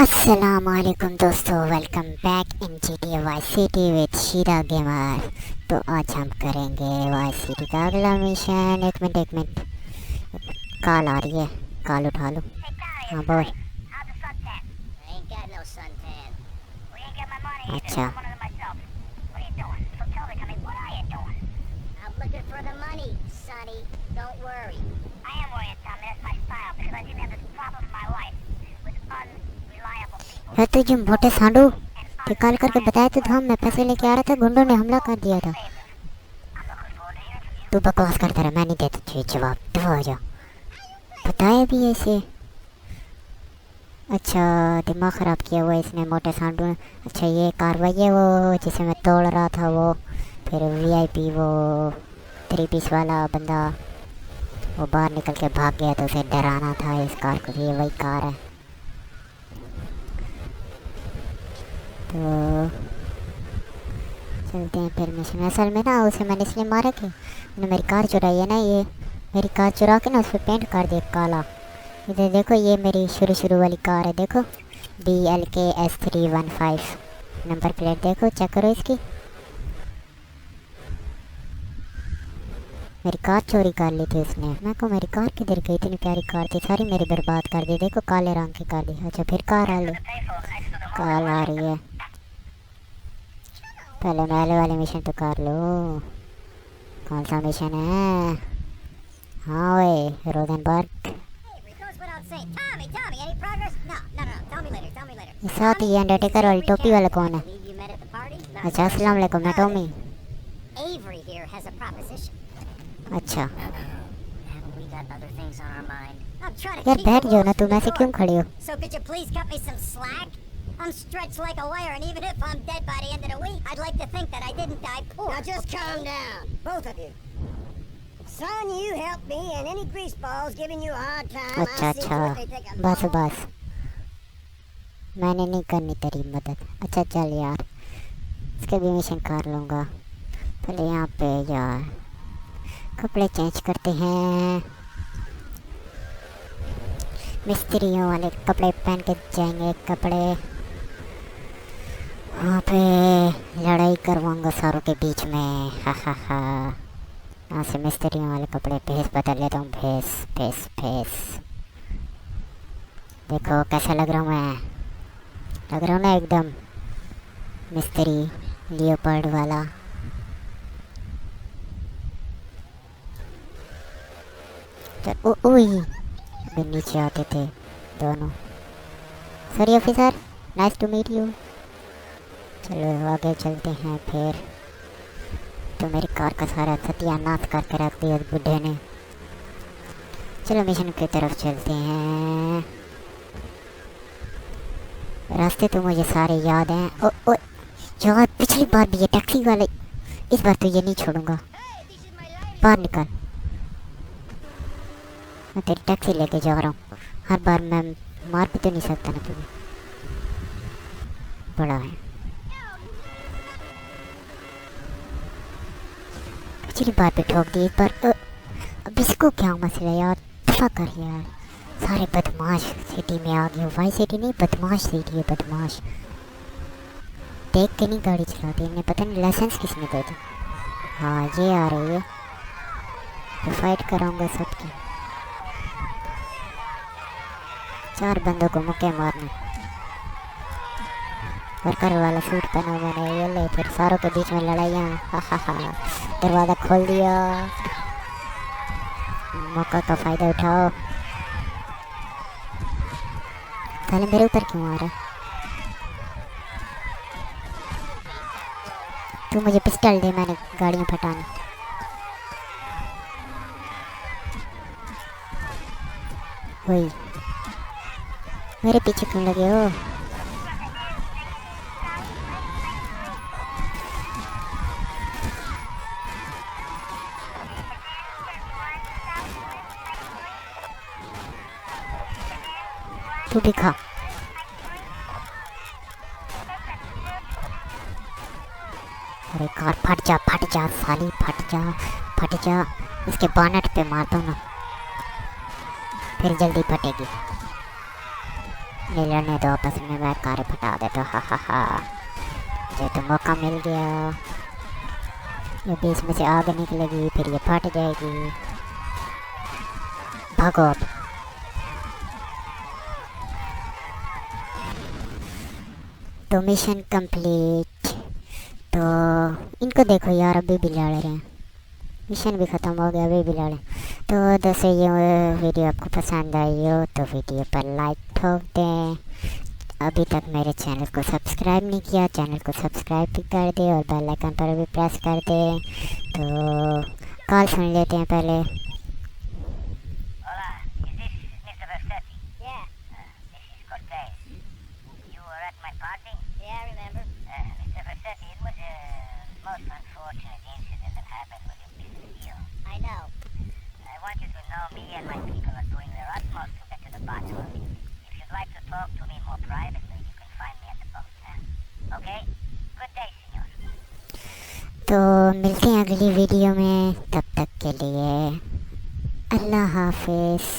अस्सलामुअलैकुम दोस्तों, welcome back in GTA Y city with Sheera gamer. तो आज हम करेंगे वाई सिटी का अगला मिशन। एक मिनट, कॉल आ रही है, कॉल उठा लो। हाँ बोल। अच्छा है तुझे मोटे सांडू के कॉल करके बताया तो था, मैं पैसे लेके आ रहा था, गुंडों ने हमला कर दिया था। तू बकवास करता रहा, मैं नहीं देता तुझे जवाब। तो आ जा, बताया भी ऐसे। अच्छा, दिमाग ख़राब किया हुआ इसने मोटे सांडू ने। अच्छा, ये कार्रवाई है वो जिसे मैं तोड़ रहा था वो। फिर VIP वो 3 पीस वाला बंदा वो बाहर निकल के भाग गया तो उसे डराना था इस कार को। ये वही कार है। तो चलते हैं फिर मिशन। असल में ना उसे मैंने इसलिए मारा कि मैंने मेरी कार चुराई है ना, ये मेरी कार चुरा के ना उस पर पेंट कर दिया काला। इधर देखो, ये मेरी शुरू वाली कार है, देखो BLKS315 नंबर प्लेट देखो, चेक करो इसकी। मेरी कार चोरी कर ली थी उसने। मैं को मेरी कार किधर गई, इतनी प्यारी कार थी, सारी मेरी बर्बाद कर दी। देखो काले रंग की कर दी। अच्छा फिर कार आ ली, कार आ रही है। पहले महल वाले मिशन तो कर लो। कौन सा मिशन है? हाँ वे रोदनबर्ग। साथ ही अंडरटेकर वाली टोपी वाला कौन है? अच्छा अस्सलाम वालेकुम, मैं टॉमी। अच्छा यार बैठ जाओ ना, तुम ऐसे क्यों खड़ी हो? I'm stretched like a wire, and even if I'm dead by the end of the week, I'd like to think that I didn't die poor. Now just calm down, both of you. Son, you helped me, and any greaseballs giving you a hard time, अच्छा I'll see to it they take a बस long... बस, मैंने नहीं करनी तेरी मदद। अच्छा चल यार, इसके भी मिशन कर लूँगा। पहले यहाँ पे यार कपड़े चेंज करते हैं, मिस्त्रियों वाले कपड़े पहन के जाएंगे। कपड़े वहाँ पे लड़ाई करवाऊँगा सारों के बीच में। हा हा हा। यहाँ से मिस्त्रियों वाले कपड़े भेस बदल लेता हूँ। भेस देखो कैसा लग रहा हूँ मैं, लग रहा हूँ ना एकदम मिस्त्री लियोपर्ड वाला। अभी नीचे आते थे दोनों। Sorry officer, nice to meet you. चलो आगे चलते हैं फिर। तो मेरी कार का सारा सत्यानाश करके रख दिया उस बुढ़े ने। चलो मिशन की तरफ चलते हैं। रास्ते तो मुझे सारे याद हैं। ओ यार, पिछली बार भी ये टैक्सी वाले, इस बार तो ये नहीं छोड़ूंगा। बाहर निकल, मैं तेरी टैक्सी लेके जा रहा हूँ। हर बार मैं मार भी तो नहीं सकता ना, तुम्हें बड़ा है। पिछली बार पे ठोक दी, इस बार अब इसको क्या मसला यार, दफा कर यार। सारे बदमाश सिटी में आ गए। वाई सिटी नहीं, बदमाश सिटी है, बदमाश। देख के नहीं गाड़ी चलाती, इन्हें पता नहीं लाइसेंस किसने दे दी। हाँ ये आ रही है, तो फाइट कराऊंगा सबकी। 4 बंदों को मुक्के मारने। वर्कर वाला सूट पहना मैंने, ये ले। फिर सारों के बीच में लड़ाइयाँ। हा हा हा। दरवाज़ा खोल दिया, मौका का फ़ायदा उठाओ। पहले मेरे ऊपर क्यों आ रहा है? तू मुझे पिस्टल दे, मैंने गाड़ियाँ फटानी। वही मेरे पीछे क्यों लगे हो? तू भी खा। अरे कार फट जा साली, फट जा। इसके बोनट पे मार दो ना, फिर जल्दी फटेगी। नहीं लड़ने दो आपस में, मैं कार फटा देता, हा हा हा। मुझे तो मौका मिल गया, ये बीच में से आग निकलेगी, फिर ये फट जाएगी। भागो अब। तो मिशन कंप्लीट। तो इनको देखो यार, अभी भी लड़ रहे हैं, मिशन भी ख़त्म हो गया, अभी भी लड़े। तो दोस्तों ये वीडियो आपको पसंद आई हो तो वीडियो पर लाइक ठोक दें। अभी तक मेरे चैनल को सब्सक्राइब नहीं किया, चैनल को सब्सक्राइब भी कर दे और बेल आइकन पर भी प्रेस कर दे। तो कॉल सुन लेते हैं पहले। Hola, is this Mr. Versetti? Yeah, This is Cortez. You were at my party? yeah, I remember. Mr. Versetti, it was a most unfortunate incident that happened with your business deal. I know. I want you to know me and my people are doing their utmost to get to the bottom of it. If you'd like to talk to me more privately, you can find me at the boat. Okay? Good day, senor. तो मिलते हैं अगली video में, तब तक के लिए अल्लाह हाफिज़।